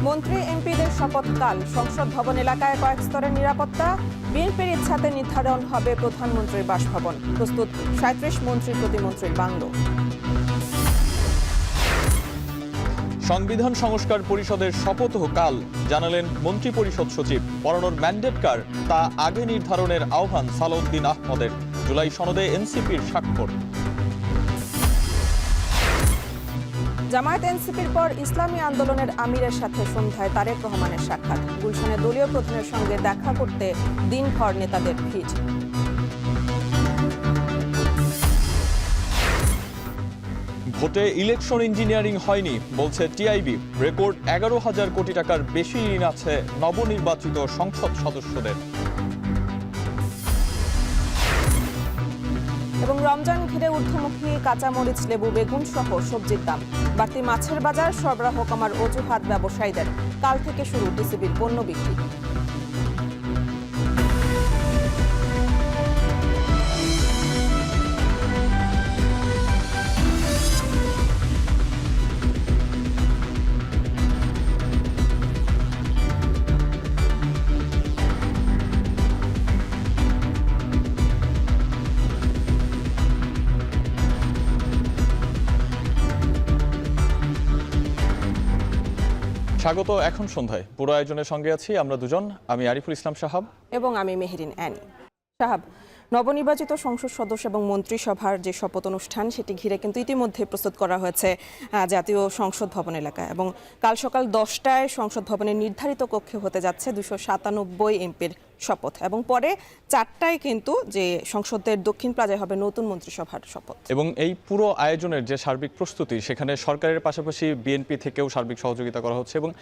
মন্ত্রী এমপিদের শপথকাল, সংসদ ভবন এলাকায় কয়েক স্তরের নিরাপত্তা। বিএনপির ইচ্ছাতে নির্ধারণ হবে প্রধানমন্ত্রীর বাসভবন। প্রস্তুত ৩৭ মন্ত্রী প্রতিমন্ত্রীর বাংলো। সংবিধান সংস্কার পরিষদের শপথ কাল জানালেন মন্ত্রী পরিষদ সচিব। পড়ানোর ম্যান্ডেট কার তা আগে নির্ধারণের আহ্বান সালাউদ্দিন আহমদের। জুলাই সনদে এনসিপির স্বাক্ষর। জামায়াত এনসিপির পর ইসলামী আন্দোলনের আমিরের সাথে সন্ধ্যায় তারেক রহমানের সাক্ষাৎ। গুলশানে দলীয় প্রধানের সঙ্গে দেখা করতে দিনভর নেতাদের ভিড়। ভোটে ইলেকশন ইঞ্জিনিয়ারিং হয়নি বলছে টিআইবি। রেকর্ড ১১,০০০ কোটি টাকার বেশি ঋণ আছে নবনির্বাচিত সংসদ সদস্যদের। এবং রমজান ঘিরে ঊর্ধ্বমুখী কাঁচামরিচ, লেবু, বেগুন সহ সবজির দাম। বাড়তি মাছের বাজার, সরবরাহ কমার অজুহাত ব্যবসায়ীদের। কাল থেকে শুরু ডিসিবির পণ্য বিক্রি। স্বাগত এখন সন্ধ্যায়। পুরো আয়োজনের সঙ্গে আছি আমরা দুজন, আমি আরিফুল ইসলাম সাহাব এবং আমি মেহেরিন অ্যানি। সাহাব, নবনির্বাচিত সংসদ সদস্য এবং মন্ত্রিসভার যে শপথ অনুষ্ঠান সেটি ঘিরে কিন্তু ইতিমধ্যে প্রস্তুত করা হয়েছে জাতীয় সংসদ ভবন এলাকায়। এবং কাল সকাল 10টায় সংসদ ভবনের নির্ধারিত কক্ষে হতে যাচ্ছে 297 এমপির শপথ, এবং পরে 4টায় কিন্তু যে সংসদের দক্ষিণ প্লাজায় হবে নতুন মন্ত্রিসভার শপথ। এবং এই পুরো আয়োজনের যে সার্বিক প্রস্তুতি, সেখানে সরকারের পাশাপাশি বিএনপি থেকেও সার্বিক সহযোগিতা করা হচ্ছে। এবং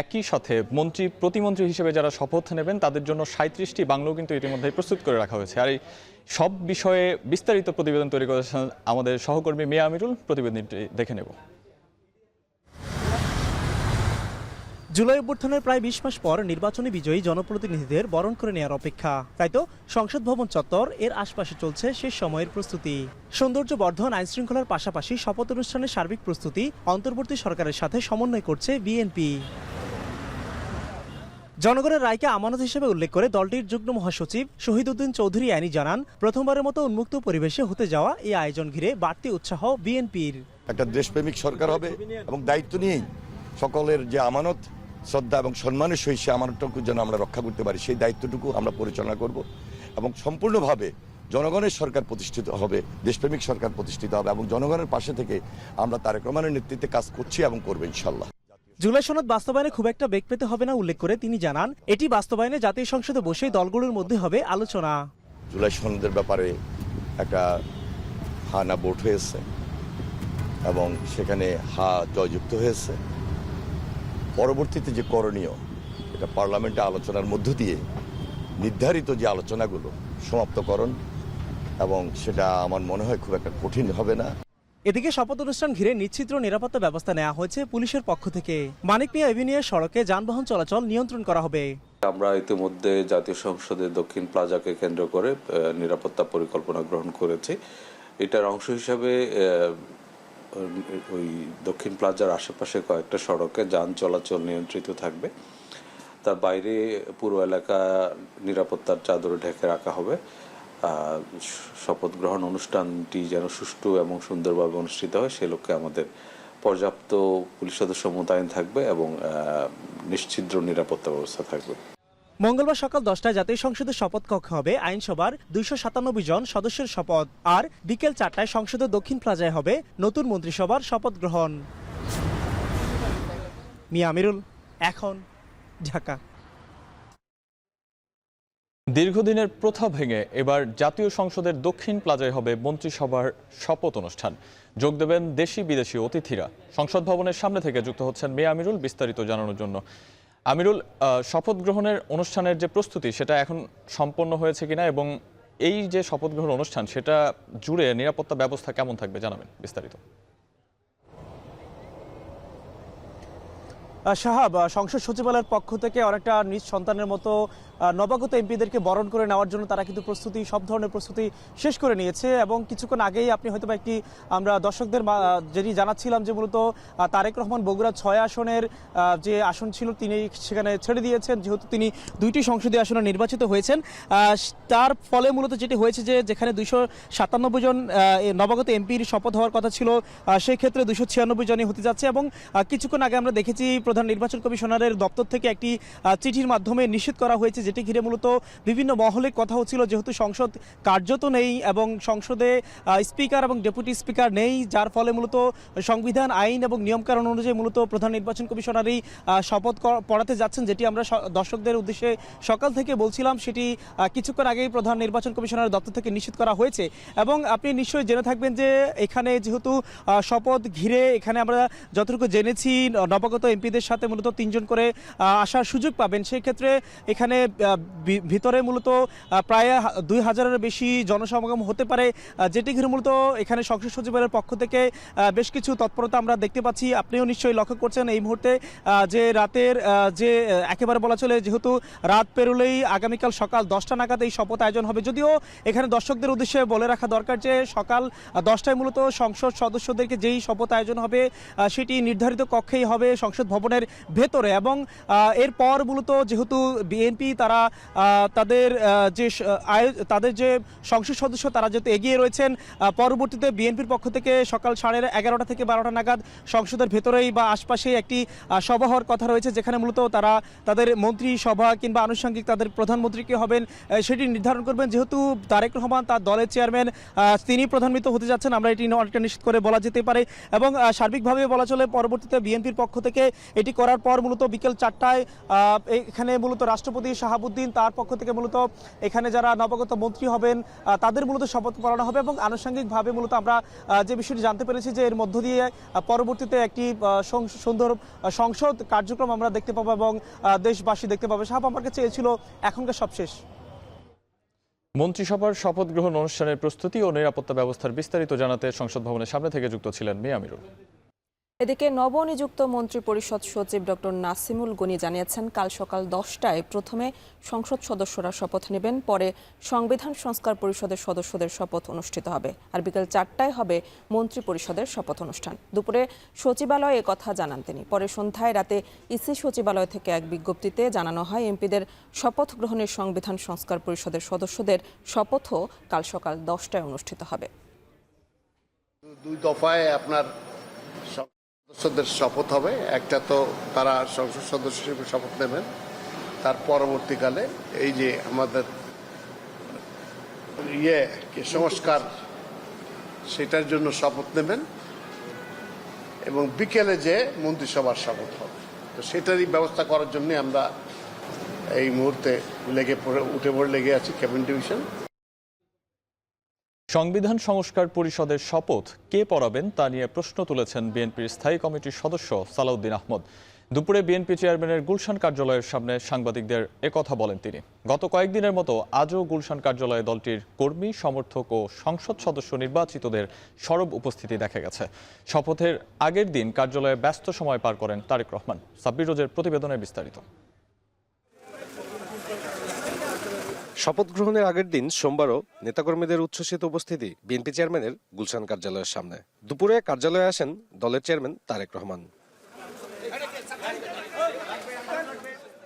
একই সাথে মন্ত্রী প্রতিমন্ত্রী হিসেবে যারা শপথ নেবেন তাদের জন্য ৩৭টি বাংলো কিন্তু ইতিমধ্যে প্রস্তুত করে রাখা হয়েছে। আর এই সব বিষয়ে বিস্তারিত প্রতিবেদন তৈরি করেছেন আমাদের সহকর্মী মিয়া আমিরুল। প্রতিবেদনটি দেখে নেব। জুলাই অভ্যুত্থানের প্রায় ২০ মাস পর নির্বাচনী বিজয়ী জনপ্রতিনিধিদের বরণ করে নেওয়ার অপেক্ষা। তাই তো সংসদ ভবন চত্বর এর আশপাশে চলছে শেষ সময়ের প্রস্তুতি। সৌন্দর্য বর্ধন, আইন শৃঙ্খলার পাশাপাশি শপথ অনুষ্ঠানের সার্বিক প্রস্তুতি অন্তর্বর্তী সরকারের সাথে সমন্বয় করছে বিএনপি। জনগণের রায়কে আমানত হিসেবে উল্লেখ করে দলটির যুগ্ম মহাসচিব শহীদউদ্দিন চৌধুরী আইনি জানান, প্রথমবারের মতো উন্মুক্ত পরিবেশে হতে যাওয়া এই আয়োজন ঘিরে বাড়তি উৎসাহ বিএনপির। একটা দেশপ্রেমিক সরকার হবে এবং দায়িত্ব নিয়েই সকলের যে আমানত, শ্রদ্ধা এবং সম্মানের সহিত সে আমানতটুকু যেন আমরা রক্ষা করতে পারি, সেই দায়িত্বটুকু আমরা পরিচালনা করব এবং সম্পূর্ণভাবে জনগণের সরকার প্রতিষ্ঠিত হবে, দেশপ্রেমিক সরকার প্রতিষ্ঠিত হবে এবং জনগণের পাশে থেকে আমরা তারেক রহমানের নেতৃত্বে কাজ করছি এবং করবো ইনশাল্লাহ। জুলাই সনদ বাস্তবায়নে খুব একটা বেগ পেতে হবে না উল্লেখ করে তিনি জানান, এটি বাস্তবায়নে জাতীয় সংসদে বসেই দলগুলোর মধ্যে হবে আলোচনা। জুলাই সনদের ব্যাপারে একটা হা না ভোট হয়েছে এবং সেখানে হা জয়যুক্ত হয়েছে। পরবর্তীতে যে করণীয়, এটা পার্লামেন্টে আলোচনার মধ্য দিয়ে নির্ধারিত যে আলোচনাগুলো সমাপ্তকরণ, এবং সেটা আমার মনে হয় খুব একটা কঠিন হবে না। এদিকে শপথ অনুষ্ঠান ঘিরে নিশ্চিদ্র নিরাপত্তা ব্যবস্থা নেওয়া হয়েছে পুলিশের পক্ষ থেকে। মানিক মিয়া এভিনিউর সড়কে যানবাহন চলাচল নিয়ন্ত্রণ করা হবে। আমরা ইতিমধ্যে জাতীয় সংসদের দক্ষিণ প্লাজাকে কেন্দ্র করে নিরাপত্তা পরিকল্পনা গ্রহণ করেছি। এটার অংশ হিসাবে ওই দক্ষিণ প্লাজার আশেপাশে কয়েকটা সড়কে যান চলাচল নিয়ন্ত্রিত থাকবে। তার বাইরে পুরো এলাকা নিরাপত্তার চাদরে ঢেকে রাখা হবে। শপথ গ্রহণ অনুষ্ঠানটি যেন সুষ্ঠু এবং সুন্দরভাবে অনুষ্ঠিত হয় সে লক্ষ্যে আমাদের পর্যাপ্ত পুলিশ সদস্য মোতায়েন থাকবে এবং নিশ্ছিদ্র নিরাপত্তা ব্যবস্থা থাকবে। মঙ্গলবার সকাল 10টায় জাতীয় সংসদের শপথ কক্ষে হবে আইনসভার 297 জন সদস্যের শপথ, আর বিকেল 4টায় সংসদের দক্ষিণ প্লাজায় হবে নতুন মন্ত্রিসভার শপথ গ্রহণ। মিয়া আমিরুল, এখন ঢাকা। দীর্ঘদিনের প্রথা ভেঙে এবার জাতীয় সংসদের দক্ষিণ প্লাজায় হবে মন্ত্রিসভার শপথ অনুষ্ঠান। যোগ দেবেন দেশি বিদেশি অতিথিরা। সংসদ ভবনের সামনে থেকে যুক্ত হচ্ছেন মিয়া আমিরুল বিস্তারিত জানানোর জন্য। আমিরুল, শপথ গ্রহণের অনুষ্ঠানের যে প্রস্তুতি সেটা এখন সম্পন্ন হয়েছে কিনা, এবং এই যে শপথ গ্রহণ অনুষ্ঠান সেটা জুড়ে নিরাপত্তা ব্যবস্থা কেমন থাকবে জানাবেন বিস্তারিত। সাহাব, সংসদ সচিবালয়ের পক্ষ থেকে অনেকটা নিজ সন্তানের মতো নবাগত এমপিদেরকে বরণ করে নেওয়ার জন্য তারা কিন্তু সব ধরনের প্রস্তুতি শেষ করে নিয়েছে। এবং কিছুক্ষণ আগেই আপনি হয়তো আমরা দর্শকদের যেটি জানাচ্ছিলাম যে মূলত তারেক রহমান বগুড়া 6 আসনের যে আসন ছিল তিনি সেখানে ছেড়ে দিয়েছেন, যেহেতু তিনি 2টি সংসদীয় আসনে নির্বাচিত হয়েছেন। তার ফলে মূলত যেটি হয়েছে যে যেখানে 297 জন নবাগত এমপির শপথ হওয়ার কথা ছিল, সেই ক্ষেত্রে 296 জনই হতে যাচ্ছে। এবং কিছুক্ষণ আগে আমরা দেখেছি প্রধান নির্বাচন কমিশনারের দপ্তর থেকে একটি চিঠির মাধ্যমে নিশ্চিত করা হয়েছে, যেটি ঘিরে মূলত বিভিন্ন মহলে কথা হচ্ছিল, যেহেতু সংসদ কার্যত নেই এবং সংসদে স্পিকার এবং ডেপুটি স্পিকার নেই, যার ফলে মূলত সংবিধান, আইন এবং নিয়মকানুন অনুযায়ী মূলত প্রধান নির্বাচন কমিশনারই শপথ পড়াতে যাচ্ছেন, যেটি আমরা দর্শকদের উদ্দেশ্যে সকাল থেকে বলছিলাম। সেটি কিছুক্ষণ আগেই প্রধান নির্বাচন কমিশনারের দপ্তর থেকে নিশ্চিত করা হয়েছে। এবং আপনি নিশ্চয়ই জেনে থাকবেন যে এখানে যেহেতু শপথ ঘিরে এখানে আমরা যতটুকু জেনেছি নবাগত এমপিদের সাথে মূলত 3 জন করে আসার সুযোগ পাবেন। সেই ক্ষেত্রে এখানে ভিতরে মূলত প্রায় 2000-এর বেশি জনসমাগম হতে পারে, যেটি ঘিরে মূলত এখানে সংসদ সচিবালয়ের পক্ষ থেকে বেশ কিছু তৎপরতা আমরা দেখতে পাচ্ছি। আপনিও নিশ্চয়ই লক্ষ্য করছেন এই মুহূর্তে যে রাতের যে একেবারে বলা চলে, যেহেতু রাত পেরোলেই আগামীকাল সকাল 10টা নাগাদ এই শপথ আয়োজন হবে। যদিও এখানে দর্শকদের উদ্দেশ্যে বলে রাখা দরকার যে সকাল 10টায় মূলত সংসদ সদস্যদেরকে যেই শপথ আয়োজন হবে সেটি নির্ধারিত কক্ষেই হবে সংসদ ভবনের ভেতরে। এবং এরপর মূলত যেহেতু বিএনপি তারা তাদের যে সংসদ সদস্য তারা যেহেতু এগিয়ে রয়েছেন, পরবর্তীতে বিএনপির পক্ষ থেকে সকাল 11:30 থেকে 12টা নাগাদ সংসদের ভেতরেই বা আশপাশেই একটি সভা হওয়ার কথা রয়েছে, যেখানে মূলত তারা তাদের মন্ত্রী সভা কিংবা আনুষঙ্গিক তাদের প্রধানমন্ত্রী কে হবেন সেটি নির্ধারণ করবেন। যেহেতু তারেক রহমান তার দলের চেয়ারম্যান, তিনি প্রধানমন্ত্রী হতে যাচ্ছেন, আমরা এটি অনেকটা নিশ্চিত করে বলা যেতে পারে। এবং সার্বিকভাবে বলা চলে পরবর্তীতে বিএনপির পক্ষ থেকে এটি করার পর মূলত বিকেল 4টায় এখানে মূলত রাষ্ট্রপতি শাহাবুদ্দিন তার পক্ষ থেকে মূলত এখানে যারা নবাগত মন্ত্রী হবেন তাদের মূলত শপথ পড়ানো হবে। এবং আনুষঙ্গিকভাবে মূলত আমরা যে বিষয়টি জানতে পেরেছি যে এর মধ্য দিয়ে পরবর্তীতে একটি সুন্দর সংসদ কার্যক্রম আমরা দেখতে পাবো এবং দেশবাসী দেখতে পাবে। সাহেব, আমার কাছে এ ছিল এখনকার সবশেষ। মন্ত্রিসভার শপথ গ্রহণ অনুষ্ঠানের প্রস্তুতি ও নিরাপত্তা ব্যবস্থার বিস্তারিত জানাতে সংসদ ভবনের সামনে থেকে যুক্ত ছিলেন মে আমিরুল। এদিকে নবনিযুক্ত মন্ত্রী পরিষদ সচিব ডক্টর নাসিমুল গনি জানিয়েছেন, কাল সকাল 10টায় প্রথমে সংসদ সদস্যরা শপথ নেবেন, পরে সংবিধান সংস্কার পরিষদের সদস্যদের শপথ অনুষ্ঠিত হবে, আর বিকেল 4টায় হবে মন্ত্রী পরিষদের শপথ অনুষ্ঠান। দুপুরে সচিবালয়ে কথা জানান তিনি। পরে সন্ধ্যায় রাতে ইসি সচিবালয় থেকে এক বিজ্ঞপ্তিতে জানানো হয় এমপিদের শপথ গ্রহণের সংবিধান সংস্কার পরিষদের সদস্যদের শপথও কাল সকাল 10টায় অনুষ্ঠিত হবে। 2 দফায় আপনার সদস্যদের শপথ হবে। একটা তো তারা সংসদ সদস্য হিসেবে শপথ নেবেন, তার পরবর্তীকালে এই যে আমাদের সংস্কার সেটার জন্য শপথ নেবেন এবং বিকেলে যে মন্ত্রিসভার শপথ হবে। তো সেটারই ব্যবস্থা করার জন্য আমরা এই মুহূর্তে উঠে পড়ে লেগে আছি ক্যাবিনেট ডিভিশন। সংবিধান সংস্কার পরিষদের শপথ কে পড়াবেন তা নিয়ে প্রশ্ন তুলেছেন বিএনপির স্থায়ী কমিটির সদস্য সালাউদ্দিন আহমদ। দুপুরে বিএনপি চেয়ারম্যানের গুলশান কার্যালয়ের সামনে সাংবাদিকদের একথা বলেন তিনি। গত কয়েকদিনের মতো আজও গুলশান কার্যালয়ে দলটির কর্মী, সমর্থক ও সংসদ সদস্য নির্বাচিতদের সরব উপস্থিতি দেখা গেছে। শপথের আগের দিন কার্যালয়ে ব্যস্ত সময় পার করেন তারেক রহমান। সাব্বির রোজের প্রতিবেদনে বিস্তারিত। শপথ গ্রহণের আগের দিন সোমবারও নেতাকর্মীদের উচ্ছ্বসিত উপস্থিতি বিএনপি চেয়ারম্যানের গুলশান কার্যালয়ের সামনে। দুপুরে কার্যালয়ে আসেন দলের চেয়ারম্যান তারেক রহমান।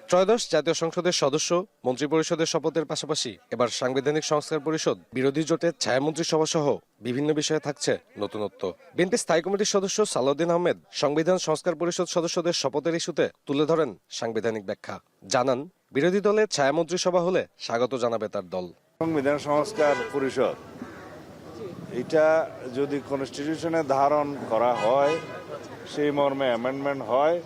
ত্রয়োদশ জাতীয় সংসদের সদস্য, মন্ত্রিপরিষদের শপথের পাশাপাশি এবার সাংবিধানিক সংস্কার পরিষদ, বিরোধী জোটের ছায়ামন্ত্রিসভা সহ বিভিন্ন বিষয়ে থাকছে নতুনত্ব। বিএনপি স্থায়ী কমিটির সদস্য সালাউদ্দিন আহমেদ সংবিধান সংস্কার পরিষদ সদস্যদের শপথের ইস্যুতে তুলে ধরেন সাংবিধানিক ব্যাখ্যা। জানান, বিরোধী দলের ছায়ামন্ত্রিসভা হলে স্বাগত জানাবে তার দল। সংবিধান সংস্কার পরিষদ এটা যদি কনস্টিটিউশনে ধারণ করা হয়, সেই মর্মে অ্যামেন্ডমেন্ট হয়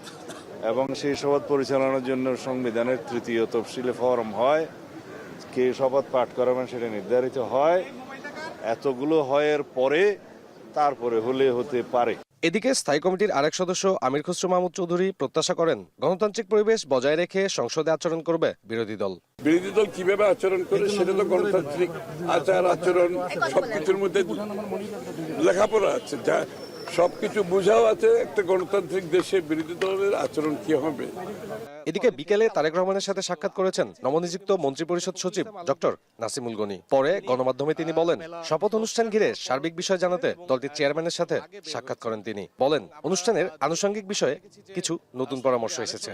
এবং সেই শপথ পরিচালনার জন্য সংবিধানের 3য় তফসিলে ফরম হয়, কে শপথ পাঠ করাবেন সেটা নির্ধারিত হয়, এতগুলো হয়ের পরে তারপরে হলে হতে পারে। এদিকে স্থায়ী কমিটির আরেক সদস্য আমির খসরু মাহমুদ চৌধুরী প্রত্যাশা করেন গণতান্ত্রিক পরিবেশ বজায় রেখে সংসদে আচরণ করবে বিরোধী দল। বিরোধী দল কিভাবে আচরণ করে সেটা তো গণতান্ত্রিক আচার আচরণ সবকিছুর মধ্যে লেখাপড়া আছে, যা সবকিছু বোঝাও আছে একটা গণতান্ত্রিক দেশে বিরোধী দলের আচরণ কি হবে। এদিকে বিকেলে তারেক রহমানের সাথে সাক্ষাৎ করেছেন নবনিযুক্ত মন্ত্রিপরিষদ সচিব ডক্টর নাসিমুল গনি। পরে গণমাধ্যমে তিনি বলেন, শপথ অনুষ্ঠান ঘিরে সার্বিক বিষয় জানাতে দলটির চেয়ারম্যানের সাথে সাক্ষাৎ করেন তিনি। বলেন, অনুষ্ঠানের আনুষঙ্গিক বিষয়ে কিছু নতুন পরামর্শ এসেছে।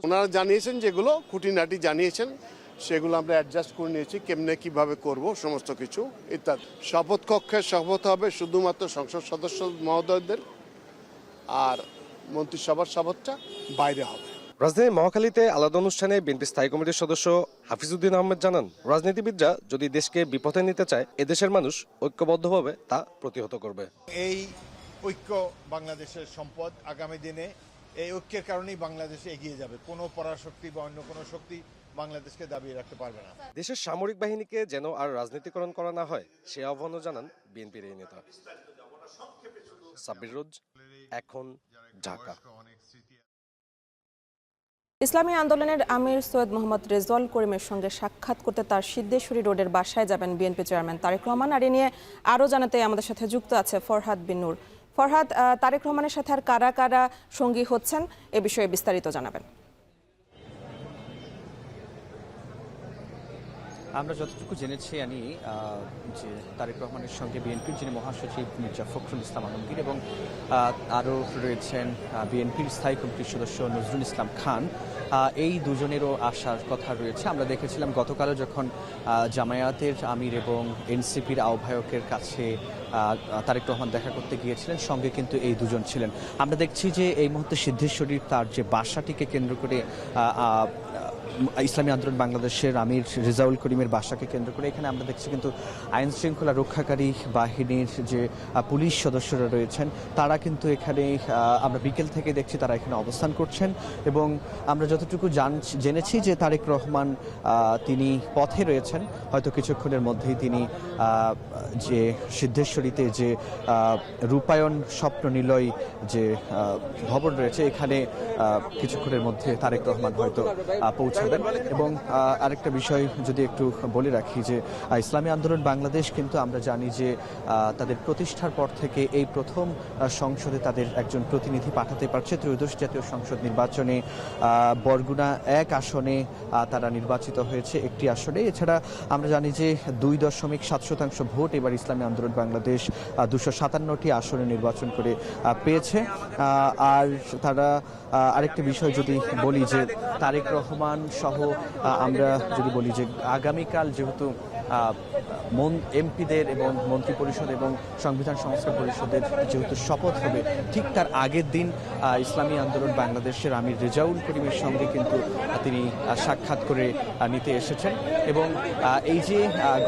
ওনারা জানিয়েছেন, যেগুলো খুঁটিনাটি জানিয়েছেন সেগুলো আমরা অ্যাডজাস্ট করে নিয়েছি, কেমনে কিভাবে করব সমস্ত কিছু ইত্যাদি। শপথ কক্ষে শপথ হবে শুধুমাত্র সংসদ সদস্য মহোদয়দের, আর মন্ত্রিসভার শপথটা বাইরে হবে। রাজধানীর মহাখালীতে আলাদা অনুষ্ঠানে বিএনপি স্থায়ী কমিটির সদস্য হাফিজউদ্দিন আহমেদ জানান, রাজনীতিবিদরা যদি দেশকে বিপথে নিতে চায়, এদেশের মানুষ ঐক্যবদ্ধভাবে তা প্রতিহত করবে। এই ঐক্য বাংলাদেশের সম্পদ। আগামী দিনে এই ঐক্যের কারণেই বাংলাদেশ এগিয়ে যাবে। কোনো পরাশক্তি বা অন্য কোনো শক্তি বাংলাদেশকে দাবিয়ে রাখতে পারবে না। দেশের সামরিক বাহিনীকে যেন আর রাজনীতিকরণ করা না হয়, সে আহ্বানও জানান বিএনপির এই নেতা। সাব্বির রোজ, এখন, ঢাকা। ইসলামী আন্দোলনের আমির সৈয়দ মোহাম্মদ রেজাউল করিমের সঙ্গে সাক্ষাৎ করতে তার সিদ্ধেশ্বরী রোডের বাসায় যাবেন বিএনপি চেয়ারম্যান তারেক রহমান। আর এ নিয়ে আরও জানাতে আমাদের সাথে যুক্ত আছে ফরহাদ বিন নূর। ফরহাদ, তারেক রহমানের সাথে আর কারা কারা সঙ্গী হচ্ছেন এ বিষয়ে বিস্তারিত জানাবেন। আমরা যতটুকু জেনেছি যে তারেক রহমানের সঙ্গে বিএনপির যিনি মহাসচিব মির্জা ফখরুল ইসলাম আলমগীর এবং আরও রয়েছেন বিএনপির স্থায়ী কমিটির সদস্য নজরুল ইসলাম খান, এই দুজনেরও আসার কথা রয়েছে। আমরা দেখেছিলাম গতকালও যখন জামায়াতের আমির এবং এনসিপির আহ্বায়কের কাছে তারেক রহমান দেখা করতে গিয়েছিলেন, সঙ্গে কিন্তু এই দুজন ছিলেন। আমরা দেখছি যে এই মুহূর্তে সিদ্ধেশ্বরীর তার যে বাসাটিকে কেন্দ্র করে ইসলামী আন্দোলন বাংলাদেশের আমির রেজাউল করিমের বাসাকে কেন্দ্র করে এখানে আমরা দেখছি কিন্তু আইন শৃঙ্খলা রক্ষাকারী বাহিনীর যে পুলিশ সদস্যরা রয়েছেন তারা কিন্তু এখানে আমরা বিকেল থেকে দেখছি তারা এখানে অবস্থান করছেন। এবং আমরা যতটুকু জেনেছি যে তারেক রহমান তিনি পথে রয়েছেন, হয়তো কিছুক্ষণের মধ্যেই তিনি যে সিদ্ধেশ্বরীতে যে রূপায়ণ স্বপ্ন নিলয় যে ভবন রয়েছে এখানে কিছুক্ষণের মধ্যে তারেক রহমান হয়তো পৌঁছাবেন। এবং আরেকটা বিষয় যদি একটু বলে রাখি যে ইসলামী আন্দোলন বাংলাদেশ কিন্তু আমরা জানি যে তাদের প্রতিষ্ঠার পর থেকে এই প্রথম সংসদে তাদের একজন প্রতিনিধি পাঠাতে পারছে। ত্রয়োদশ জাতীয় সংসদ নির্বাচনে বরগুনা 1 আসনে তারা নির্বাচিত হয়েছে, একটি আসনে। এছাড়া আমরা জানি যে 2.7% ভোট এবার ইসলামী আন্দোলন বাংলাদেশ 257টি আসনে নির্বাচন করে পেয়েছে। আর তারা আরেকটা বিষয় যদি বলি যে তারেক রহমান সহ আমরা যদি বলি যে আগামীকাল যেহেতু এমপিদের এবং মন্ত্রিপরিষদ এবং সংবিধান সংস্কার পরিষদের যেহেতু শপথ হবে, ঠিক তার আগের দিন ইসলামী আন্দোলন বাংলাদেশের আমির রেজাউল করিমের সঙ্গে কিন্তু তিনি সাক্ষাৎ করে নিতে এসেছেন। এবং এই যে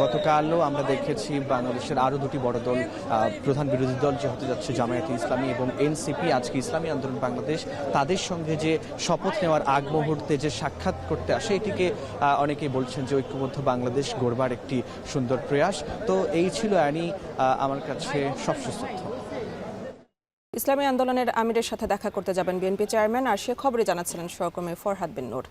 গতকালও আমরা দেখেছি বাংলাদেশের আরও দুটি বড় দল, প্রধান বিরোধী দল যে হতে যাচ্ছে জামায়াতে ইসলামী এবং এনসিপি, আজকে ইসলামী আন্দোলন বাংলাদেশ, তাদের সঙ্গে যে শপথ নেওয়ার আগ মুহূর্তে যে সাক্ষাৎ করতে আসে, এটিকে অনেকেই বলছেন যে ঐক্যবদ্ধ বাংলাদেশ গড়বার একটি সুন্দর প্রয়াস। তো এই ছিল আমার কাছে সবশেষ তথ্য। ইসলামী আন্দোলনের আমিরের সাথে দেখা করতে যাবেন বিএনপি চেয়ারম্যান, আর সে খবরে জানাচ্ছিলেন সহকর্মী ফরহাদ বিন নূর।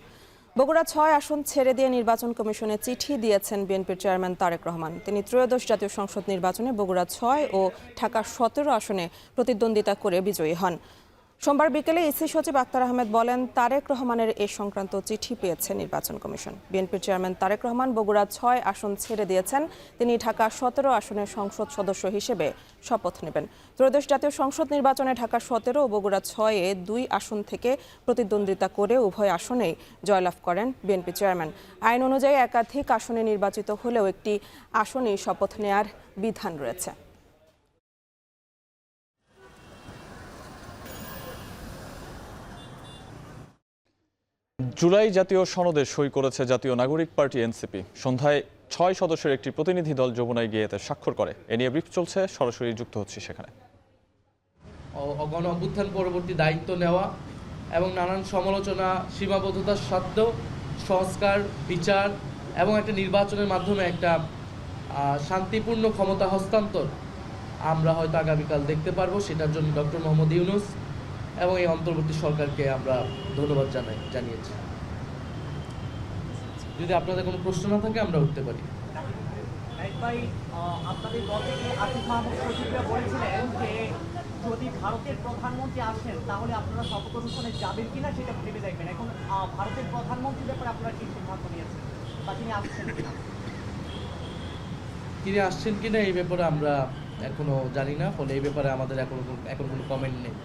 বগুড়া 6 আসন ছেড়ে দিয়ে নির্বাচন কমিশনে চিঠি দিয়েছেন বিএনপির চেয়ারম্যান তারেক রহমান। তিনি ত্রয়োদশ জাতীয় সংসদ নির্বাচনে বগুড়া 6 ও ঢাকা 17 আসনে প্রতিদ্বন্দ্বিতা করে বিজয়ী হন। সোমবার বিকেলে ইসি সচিব আক্তার আহমেদ বলেন, তারেক রহমানের এ সংক্রান্ত চিঠি পেয়েছে নির্বাচন কমিশন। বিএনপির চেয়ারম্যান তারেক রহমান বগুড়া 6 আসন ছেড়ে দিয়েছেন। তিনি ঢাকা 17 আসনের সংসদ সদস্য হিসেবে শপথ নেবেন। ত্রয়োদশ জাতীয় সংসদ নির্বাচনে ঢাকা 17 ও বগুড়া 6-এ 2 আসন থেকে প্রতিদ্বন্দ্বিতা করে উভয় আসনেই জয়লাভ করেন বিএনপি চেয়ারম্যান। আইন অনুযায়ী একাধিক আসনে নির্বাচিত হলেও একটি আসনেই শপথ নেয়ার বিধান রয়েছে। জুলাই জাতীয় সনদে সই করেছে জাতীয় নাগরিক পার্টি এনসিপি। সন্ধ্যায় 6 সদস্যের একটি প্রতিনিধি দল যমুনায় গিয়ে এতে স্বাক্ষর করে। এ নিয়ে ব্রিফ চলছে, সরাসরি যুক্ত হচ্ছে সেখানে। গণ অভ্যুত্থান পরবর্তী দায়িত্ব নেওয়া এবং নানান সমালোচনা, সীমাবদ্ধতার সত্ত্বেও সংস্কার, বিচার এবং একটা নির্বাচনের মাধ্যমে একটা শান্তিপূর্ণ ক্ষমতা হস্তান্তর আমরা হয়তো আগামীকাল দেখতে পারবো। সেটার জন্য ডক্টর মোহাম্মদ ইউনূস এবং এই অন্তর্বর্তী সরকারকে আমরা ধন্যবাদ জানিয়েছি। যদি আপনাদের কোনো প্রশ্ন না থাকে আমরা উঠতে পারি। যদি ভারতের প্রধানমন্ত্রী আসেন তাহলে আপনারা শপথ অনুষ্ঠানে যাবেন কিনা সেটা ভেবে দেখবেন। এখন ভারতের প্রধানমন্ত্রীর ব্যাপারে আপনারা কি সিদ্ধান্ত নিয়েছেন বা তিনি আসছেন কিনা? তিনি আসছেন কিনা এই ব্যাপারে আমরা এখনো জানি না, ফলে এই ব্যাপারে আমাদের এখন কোনো কমেন্ট নেই।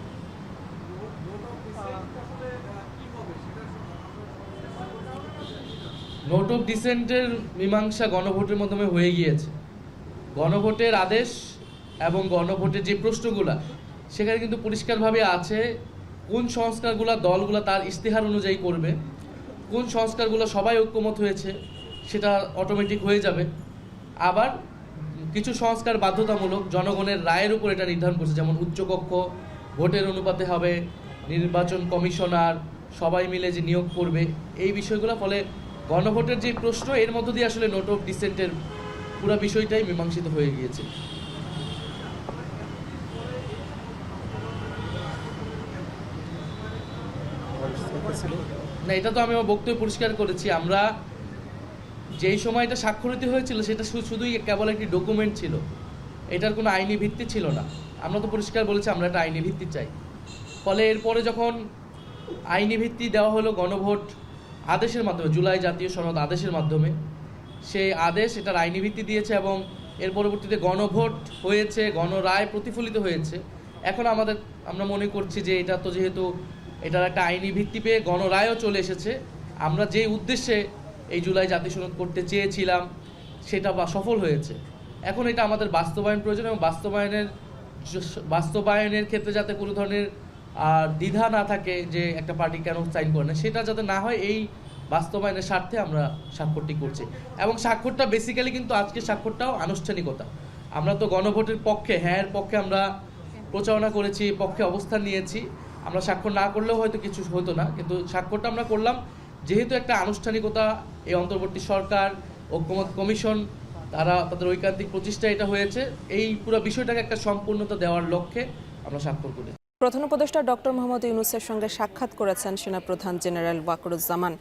নোট অফ ডিসেন্টের মীমাংসা গণভোটের মাধ্যমে হয়ে গিয়েছে। গণভোটের আদেশ এবং গণভোটের যে প্রশ্নগুলা সেখানে কিন্তু পরিষ্কারভাবে আছে কোন সংস্কারগুলো দলগুলো তার ইশতেহার অনুযায়ী করবে, কোন সংস্কারগুলো সবাই ঐক্যমত হয়েছে সেটা অটোমেটিক হয়ে যাবে। আবার কিছু সংস্কার বাধ্যতামূলক, জনগণের রায়ের উপর এটা নির্ধারণ করছে, যেমন উচ্চকক্ষ ভোটের অনুপাতে হবে, নির্বাচন কমিশনার সবাই মিলে যে নিয়োগ করবে, এই বিষয়গুলো। ফলে গণভোটের যে প্রশ্ন এর মধ্য দিয়ে আসলে নোট অফ ডিসেন্টের পুরো বিষয়টাই মীমাংসিত হয়ে গিয়েছে। না, এটা তো আমি আমার বক্তব্য পরিষ্কার করেছি। আমরা যেই সময় এটা স্বাক্ষরিত হয়েছিল সেটা শুধুই কেবল একটি ডকুমেন্ট ছিল, এটার কোনো আইনি ভিত্তি ছিল না। আমরা তো পরিষ্কার বলেছি আমরা একটা আইনি ভিত্তি চাই। ফলে এরপরে যখন আইনি ভিত্তি দেওয়া হলো গণভোট আদেশের মাধ্যমে, জুলাই জাতীয় সনদ আদেশের মাধ্যমে, সেই আদেশ এটার আইনি ভিত্তি দিয়েছে এবং এর পরবর্তীতে গণভোট হয়েছে, গণরায় প্রতিফলিত হয়েছে। এখন আমরা মনে করছি যে এটা তো যেহেতু এটার একটা আইনি ভিত্তি পেয়ে গণরায়ও চলে এসেছে, আমরা যেই উদ্দেশ্যে এই জুলাই জাতীয় সনদ করতে চেয়েছিলাম সেটা সফল হয়েছে। এখন এটা আমাদের বাস্তবায়ন প্রয়োজন এবং বাস্তবায়নের ক্ষেত্রে যাতে কোনো ধরনের দ্বিধা না থাকে যে একটা পার্টি কেন সাইন করে না, সেটা যাতে না হয়, এই বাস্তবায়নের স্বার্থে আমরা স্বাক্ষরটি করছি। এবং স্বাক্ষরটা বেসিক্যালি কিন্তু আজকের স্বাক্ষরটাও আনুষ্ঠানিকতা। আমরা তো গণভোটের পক্ষে, হ্যাঁ পক্ষে আমরা প্রচারণা করেছি, পক্ষে অবস্থান নিয়েছি। আমরা স্বাক্ষর না করলেও হয়তো কিছু হতো না, কিন্তু স্বাক্ষরটা আমরা করলাম যেহেতু একটা আনুষ্ঠানিকতা। এই অন্তর্বর্তী সরকার, ঐক্যমত কমিশন, তারা তাদের ঐকান্তিক প্রচেষ্টা এটা হয়েছে, এই পুরো বিষয়টাকে একটা সম্পূর্ণতা দেওয়ার লক্ষ্যে আমরা স্বাক্ষর করি। প্রধান উপদেষ্টা ডক্টর মোহাম্মদ ইউনূসের সঙ্গে সাক্ষাৎ করেছেন সেনাপ্রধান জেনারেল ওয়াকারুজ্জামান।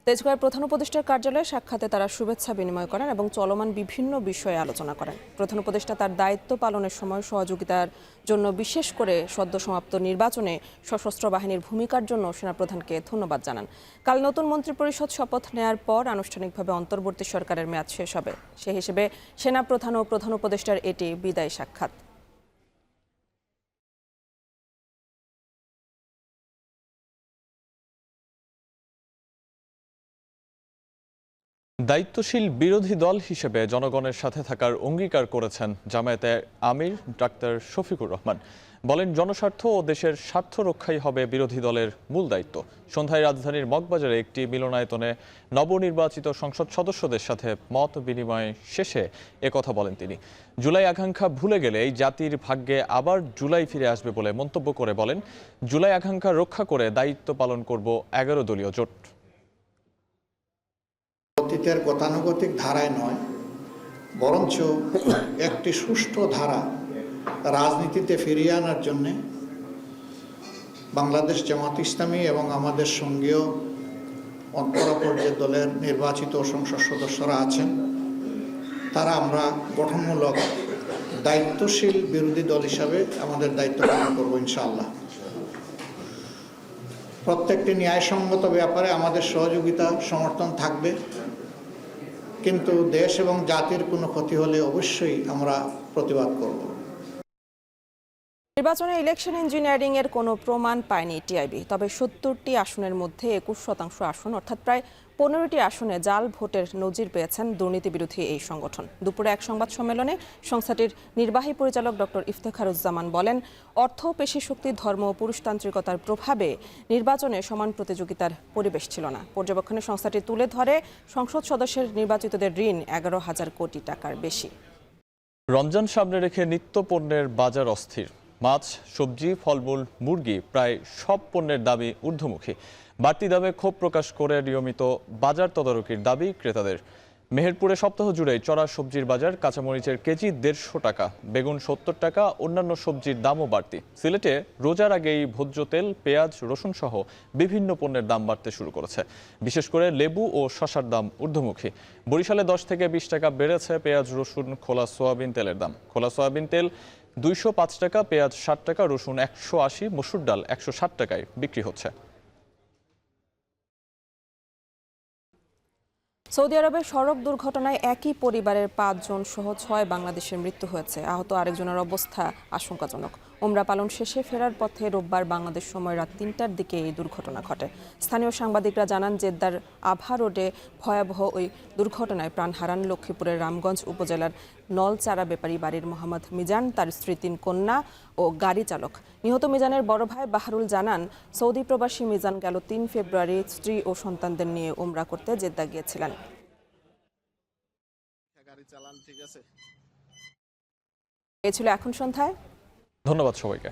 তেজগাঁওয়ের প্রধান উপদেষ্টার কার্যালয়ে সাক্ষাতে তারা শুভেচ্ছা বিনিময় করেন এবং চলমান বিভিন্ন বিষয়ে আলোচনা করেন। প্রধান উপদেষ্টা তার দায়িত্ব পালনের সময় সহযোগিতার জন্য, বিশেষ করে সদ্য সমাপ্ত নির্বাচনে সশস্ত্র বাহিনীর ভূমিকার জন্য সেনাপ্রধানকে ধন্যবাদ জানান। কাল নতুন মন্ত্রিপরিষদ শপথ নেয়ার পর আনুষ্ঠানিকভাবে অন্তর্বর্তী সরকারের মেয়াদ শেষ হবে। সে হিসেবে সেনাপ্রধান ও প্রধান উপদেষ্টার এটি বিদায় সাক্ষাৎ। দায়িত্বশীল বিরোধী দল হিসেবে জনগণের সাথে থাকার অঙ্গীকার করেছেন জামায়াতে আমির ডাক্তার শফিকুর রহমান। বলেন, জনস্বার্থ ও দেশের স্বার্থ রক্ষাই হবে বিরোধী দলের মূল দায়িত্ব। সন্ধ্যায় রাজধানীর মগবাজারে একটি মিলনায়তনে নবনির্বাচিত সংসদ সদস্যদের সাথে মত বিনিময় শেষে একথা বলেন তিনি। জুলাই আকাঙ্ক্ষা ভুলে গেলে এই জাতির ভাগ্যে আবার জুলাই ফিরে আসবে বলে মন্তব্য করে বলেন, জুলাই আকাঙ্ক্ষা রক্ষা করে দায়িত্ব পালন করব 11 দলীয় জোট। অতীতের গতানুগতিক ধারায় নয়, বরঞ্চ একটি সুষ্ঠু ধারা রাজনীতিতে ফিরিয়ে আনার জন্যে বাংলাদেশ জামাত ইসলামী এবং আমাদের সঙ্গীয় অপরাপর যে দলের নির্বাচিত সংসদ সদস্যরা আছেন, তারা আমরা গঠনমূলক দায়িত্বশীল বিরোধী দল হিসাবে আমাদের দায়িত্ব পালন করবো ইনশাআল্লাহ। প্রত্যেকটি ন্যায়সঙ্গত ব্যাপারে আমাদের সহযোগিতা সমর্থন থাকবে, কিন্তু দেশ এবং জাতির কোনো ক্ষতি হলে অবশ্যই আমরা প্রতিবাদ করব। নির্বাচনে ইলেকশন ইঞ্জিনিয়ারিং এর কোনো প্রমাণ পায়নি টিআইবি। তবে ৭০টি আসনের মধ্যে ২১% আসন, অর্থাৎ প্রায় 15টি আসনে জাল ভোটের নজির পেয়েছেন দুর্নীতি বিরোধী এই সংগঠন। দুপুরে এক সংবাদ সম্মেলনে সংস্থাটির নির্বাহী পরিচালক ডক্টর ইফতেখারুজ্জামান বলেন, অর্থ, পেশি শক্তি, ধর্ম ও পুরুষতান্ত্রিকতার প্রভাবে নির্বাচনে সমান প্রতিযোগিতার পরিবেশ ছিল না। পর্যবেক্ষণে সংস্থাটি তুলে ধরে সংসদ সদস্যের নির্বাচিতদের ঋণ 11,000 কোটি টাকার বেশি। রমজান সামনে রেখে নিত্য পণ্যের বাজার অস্থির। মাছ, সবজি, ফলমূল, মুরগি প্রায় সব পণ্যের দামই ঊর্ধ্বমুখী। বাড়তি দামে ক্ষোভ প্রকাশ করে নিয়মিত বাজার তদারকির দাবি ক্রেতাদের। মেহেরপুরে সপ্তাহ জুড়ে চড়া সবজির বাজার, কাঁচামরিচের কেজি 150 টাকা, বেগুন 70 টাকা, অন্যান্য সবজির দামও বাড়তি। সিলেটে রোজার আগেই ভোজ্য তেল, পেঁয়াজ, রসুন সহ বিভিন্ন পণ্যের দাম বাড়তে শুরু করেছে। বিশেষ করে লেবু ও শসার দাম ঊর্ধ্বমুখী। বরিশালে 10 থেকে 20 টাকা বেড়েছে পেঁয়াজ, রসুন, খোলা সয়াবিন তেলের দাম। খোলা সয়াবিন তেল 205 টাকা, পেঁয়াজ 60 টাকা, রসুন 180, মসুর ডাল 160 টাকায় বিক্রি হচ্ছে। সৌদি আরবের সড়ক দুর্ঘটনায় একই পরিবারের 5 জন সহ 6 বাংলাদেশের মৃত্যু হয়েছে। আহত আরেকজনের অবস্থা আশঙ্কাজনক। ওমরা পালন শেষে ফেরার পথে রোববার বাংলাদেশ সময় রাত 3টার দিকে এই দুর্ঘটনা ঘটে। স্থানীয় সাংবাদিকরা জানান, জেদ্দার আভা রোডে ভয়াবহ ওই দুর্ঘটনায় প্রাণ হারান লক্ষ্মীপুরের রামগঞ্জ উপজেলার নলচারা ব্যাপারী বাড়ির মোহাম্মদ মিজান, তার স্ত্রী, 3 কন্যা ও গাড়ি চালক। নিহত মিজানের বড় ভাই বাহারুল জানান, সৌদি প্রবাসী মিজান গেল 3 ফেব্রুয়ারি স্ত্রী ও সন্তানদের নিয়ে ওমরা করতে জেদ্দা গিয়েছিলেন। এ ছিল এখন সন্ধ্যায়। ধন্যবাদ সবাইকে।